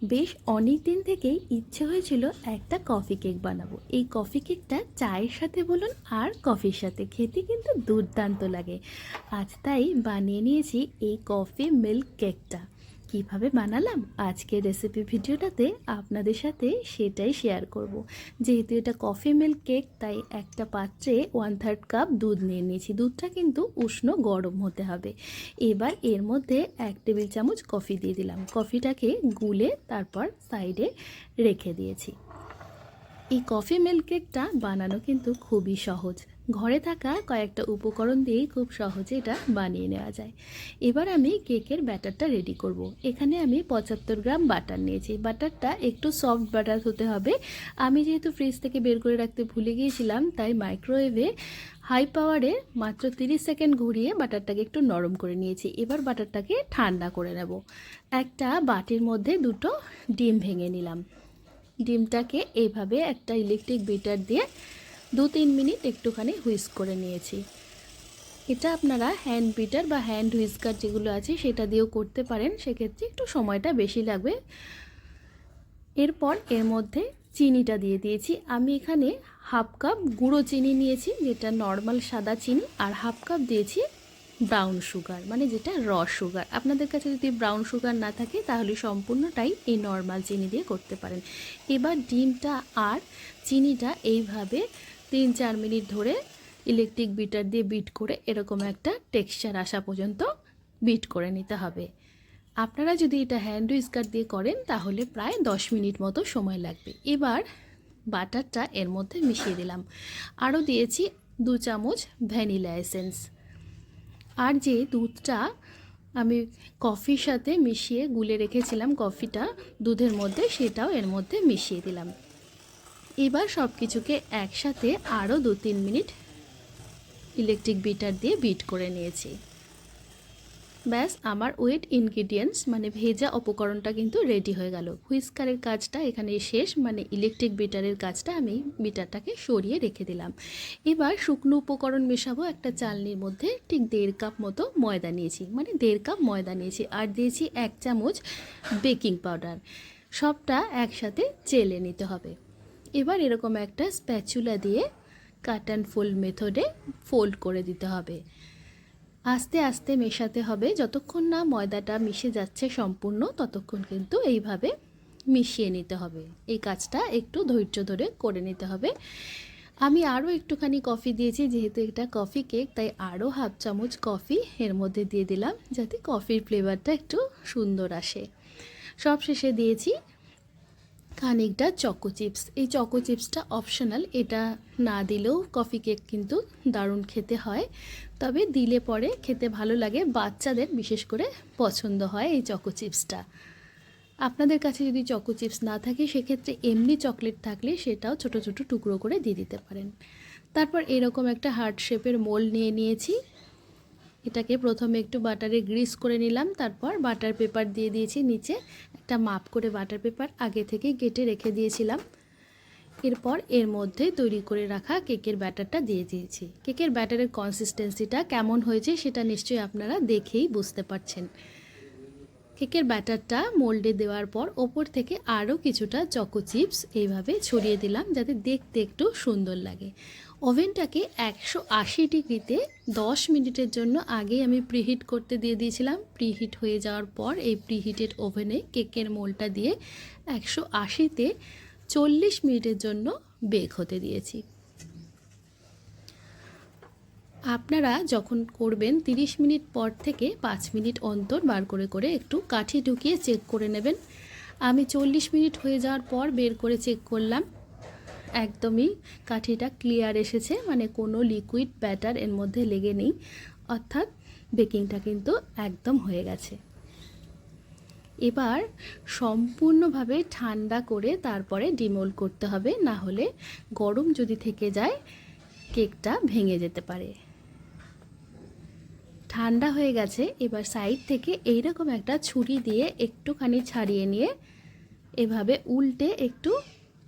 বেশ অনেক দিন থেকেই ইচ্ছে হয়েছিল একটা কফি কেক বানাবো। এই কফি কেকটা চায়ের সাথে বলুন আর কফির সাথে খেতে কিন্তু দুর্দান্ত লাগে। আজ তাই বানিয়ে নিয়েছি এই কফি মিল্ক কেকটা। কিভাবে বানালাম আজকের রেসিপি ভিডিওটাতে আপনাদের সাথে সেটাই শেয়ার করব। যেহেতু এটা কফি মিল্ক কেক তাই একটা পাত্রে 1/3 কাপ দুধ নিয়ে নিয়েছি। দুধটা কিন্তু উষ্ণ গরম হতে হবে। এবার এর মধ্যে 1 টেবিল চামচ কফি দিয়ে দিলাম। কফিটাকে গুলে তারপর সাইডে রেখে দিয়েছি। এই কফি মিল্ক কেকটা বানানো কিন্তু খুবই সহজ। ঘরে থাকা কয়েকটা উপকরণ দিয়েই খুব সহজে এটা বানিয়ে নেওয়া যায়। এবার আমি কেকের ব্যাটারটা রেডি করব। এখানে আমি 75 গ্রাম বাটার নিয়েছি। বাটারটা একটু সফট বাটার হতে হবে। আমি যেহেতু ফ্রিজ থেকে বের করে রাখতে ভুলে গিয়েছিলাম তাই মাইক্রোওয়েভে হাই পাওয়ারে মাত্র 30 সেকেন্ড ঘুরিয়ে বাটারটাকে একটু নরম করে নিয়েছি। এবার বাটারটাকে ঠান্ডা করে নেব। একটা বাটির মধ্যে দুটো ডিম ভেঙে নিলাম। ডিমটাকে এইভাবে একটা ইলেকট্রিক বিটার দিয়ে 2-3 মিনিট একটুখানি হুইস্ক করে নিয়েছি। এটা আপনারা হ্যান্ড বিটার বা হ্যান্ড হুইস্কার যেগুলো আছে সেটা দিয়েও করতে পারেন, সেক্ষেত্রে একটু সময়টা বেশি লাগবে। এরপর এর মধ্যে চিনিটা দিয়ে দিয়েছি। আমি এখানে হাফ কাপ গুঁড়ো চিনি নিয়েছি, যেটা নর্মাল সাদা চিনি, আর হাফ কাপ দিয়েছি ব্রাউন সুগার, মানে যেটা র সুগার। আপনাদের কাছে যদি ব্রাউন সুগার না থাকে তাহলে সম্পূর্ণটাই এই নর্মাল চিনি দিয়ে করতে পারেন। এবার ডিমটা আর চিনিটা এইভাবে 3-4 মিনিট ধরে ইলেকট্রিক বিটার দিয়ে বিট করে এরকম একটা টেক্সচার আসা পর্যন্ত বিট করে নিতে হবে। আপনারা যদি এটা হ্যান্ড হুইস্কার দিয়ে করেন তাহলে প্রায় 10 মিনিট মতো সময় লাগবে। এবার বাটারটা এর মধ্যে মিশিয়ে দিলাম। আরও দিয়েছি 2 চামচ ভ্যানিলা এসেন্স। আর যে দুধটা আমি কফির সাথে মিশিয়ে গুলে রেখেছিলাম কফিটা দুধের মধ্যে, সেটাও এর মধ্যে মিশিয়ে দিলাম। এবার সব কিছুকে একসাথে আরও 2-3 মিনিট ইলেকট্রিক বিটার দিয়ে বিট করে নিয়েছি। ব্যাস আমার ওয়েট ইনগ্রিডিয়েন্টস মানে ভেজা উপকরণটা কিন্তু রেডি হয়ে গেল। হুইস্কারের কাজটা এখানে শেষ, মানে ইলেকট্রিক বিটারের কাজটা আমি বিটারটাকে সরিয়ে রেখে দিলাম। এবার শুকনো উপকরণ মেশাবো। একটা চালনির মধ্যে ঠিক 1.5 কাপ মতো ময়দা নিয়েছি, মানে 1.5 কাপ ময়দা নিয়েছি, আর দিয়েছি 1 চামচ বেকিং পাউডার। সবটা একসাথে চেলে নিতে হবে। এবার এরকম একটা স্প্যাচুলা দিয়ে কাট অ্যান্ড ফোল্ড মেথডে ফোল্ড করে দিতে হবে। আস্তে আস্তে মেশাতে হবে, যতক্ষণ না ময়দাটা মিশে যাচ্ছে সম্পূর্ণ ততক্ষণ কিন্তু এইভাবে মিশিয়ে নিতে হবে। এই কাজটা একটু ধৈর্য ধরে করে নিতে হবে। আমি আরও একটুখানি কফি দিয়েছি, যেহেতু এটা কফি কেক তাই আরও হাফ চামচ কফি এর মধ্যে দিয়ে দিলাম, যাতে কফির ফ্লেভারটা একটু সুন্দর আসে। সবশেষে দিয়েছি খানিকটা চকো চিপস। এই চকো চিপসটা অপশনাল, এটা না দিলেও কফি কেক কিন্তু দারুণ খেতে হয়, তবে দিলে পরে খেতে ভালো লাগে, বাচ্চাদের বিশেষ করে পছন্দ হয় এই চকো চিপসটা। আপনাদের কাছে যদি চকো চিপস না থাকে সেক্ষেত্রে এমনি চকলেট থাকলে সেটাও ছোট ছোট টুকরো করে দিয়ে দিতে পারেন। তারপর এরকম একটা হার্ট শেপের মোল্ড নিয়ে নিয়েছি। এটাকে প্রথমে একটু বাটারে গ্রিস করে নিলাম, তারপর বাটার পেপার দিয়ে দিয়েছি নিচে। একটা মাপ করে বাটার পেপার আগে থেকে কেটে রেখে দিয়েছিলাম। এরপর এর মধ্যে তৈরি করে রাখা কেকের ব্যাটারটা দিয়ে দিয়েছি। কেকের ব্যাটারের কনসিস্টেন্সিটা কেমন হয়েছে সেটা নিশ্চয়ই আপনারা দেখেই বুঝতে পারছেন। কেকের ব্যাটারটা মোল্ডে দেওয়ার পর ওপর থেকে আরও কিছুটা চকো চিপস এইভাবে ছড়িয়ে দিলাম, যাতে দেখতে একটু সুন্দর লাগে। ওভেনটাকে 180 ডিগ্রিতে 10 মিনিটের জন্য আগেই আমি প্রিহিট করতে দিয়ে দিয়েছিলাম। প্রিহিট হয়ে যাওয়ার পর এই প্রিহিটেড ওভেনে কেকের মোল্ডটা দিয়ে 180তে 40 মিনিটের জন্য বেক হতে দিয়েছি। আপনারা যখন করবেন 30 মিনিট পর থেকে 5 মিনিট অন্তর বার করে করে একটু কাঠি ঢুকিয়ে চেক করে নেবেন। আমি 40 মিনিট হয়ে যাওয়ার পর বের করে চেক করলাম, একদমই কাঠিটা ক্লিয়ার এসেছে, মানে কোনো লিকুইড ব্যাটার এর মধ্যে লেগে নেই, অর্থাৎ বেকিংটা কিন্তু একদম হয়ে গেছে। এবার সম্পূর্ণভাবে ঠান্ডা করে তারপরে ডিমোল্ড করতে হবে, না হলে গরম যদি থেকে যায় কেকটা ভেঙে যেতে পারে। ঠান্ডা হয়ে গেছে। এবার সাইড থেকে এইরকম একটা ছুরি দিয়ে একটুখানি ছাড়িয়ে নিয়ে এভাবে উল্টে একটু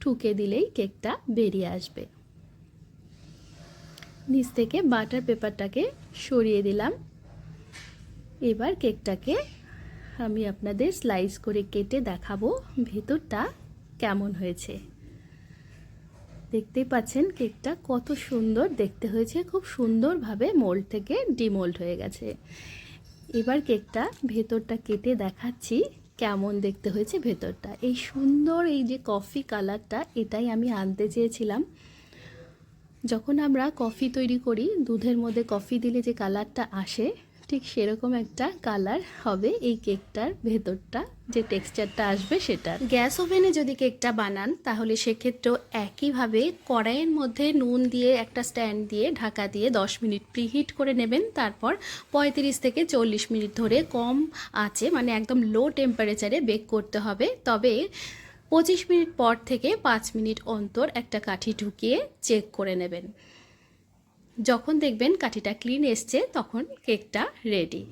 ঠুকে দিলেই কেকটা বেরিয়ে আসবে। নিচ থেকে বাটার পেপারটাকে সরিয়ে দিলাম। এবার কেকটাকে আমি আপনাদের স্লাইস করে কেটে দেখাবো ভেতরটা কেমন হয়েছে। দেখতেই পাচ্ছেন কেকটা কত সুন্দর দেখতে হয়েছে, খুব সুন্দরভাবে মোল্ড থেকে ডিমোল্ড হয়ে গেছে। এবার কেকটা ভেতরটা কেটে দেখাচ্ছি কেমন দেখতে হয়েছে ভেতরটা। এই সুন্দর এই যে কফি কালারটা, এটাই আমি আনতে চেয়েছিলাম। যখন আমরা কফি তৈরি করি, দুধের মধ্যে কফি দিলে যে কালারটা আসে, ঠিক সেরকম একটা কালার হবে এই কেকটার ভেতরটা, যে টেক্সচারটা আসবে সেটা। গ্যাস ওভেনে যদি কেকটা বানান তাহলে সেক্ষেত্রেও একইভাবে কড়াইয়ের মধ্যে নুন দিয়ে একটা স্ট্যান্ড দিয়ে ঢাকা দিয়ে 10 মিনিট প্রিহিট করে নেবেন। তারপর 35 থেকে 40 মিনিট ধরে কম আঁচে, মানে একদম লো টেম্পারেচারে বেক করতে হবে। তবে 25 মিনিট পর থেকে 5 মিনিট অন্তর একটা কাঠি ঢুকিয়ে চেক করে নেবেন। যখন দেখবেন কাঠিটা ক্লিন এসছে তখন কেকটা রেডি।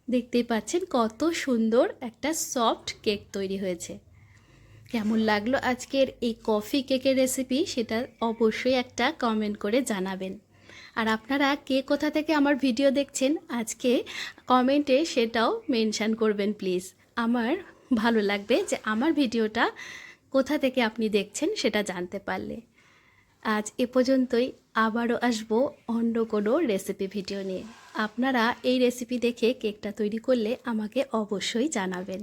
দেখতেই পাচ্ছেন কত সুন্দর একটা সফট কেক তৈরি হয়েছে। কেমন লাগলো আজকের এই কফি কেকের রেসিপি, সেটা অবশ্যই একটা কমেন্ট করে জানাবেন। আর আপনারা কে কোথা থেকে আমার ভিডিও দেখছেন আজকে কমেন্টে সেটাও মেনশান করবেন প্লিজ। আমার ভালো লাগবে যে আমার ভিডিওটা কোথা থেকে আপনি দেখছেন সেটা জানতে পারলে। আজ এ পর্যন্তই, আবারও আসবো অন্য কোনো রেসিপি ভিডিও নিয়ে। আপনারা এই রেসিপি দেখে কেকটা তৈরি করলে আমাকে অবশ্যই জানাবেন।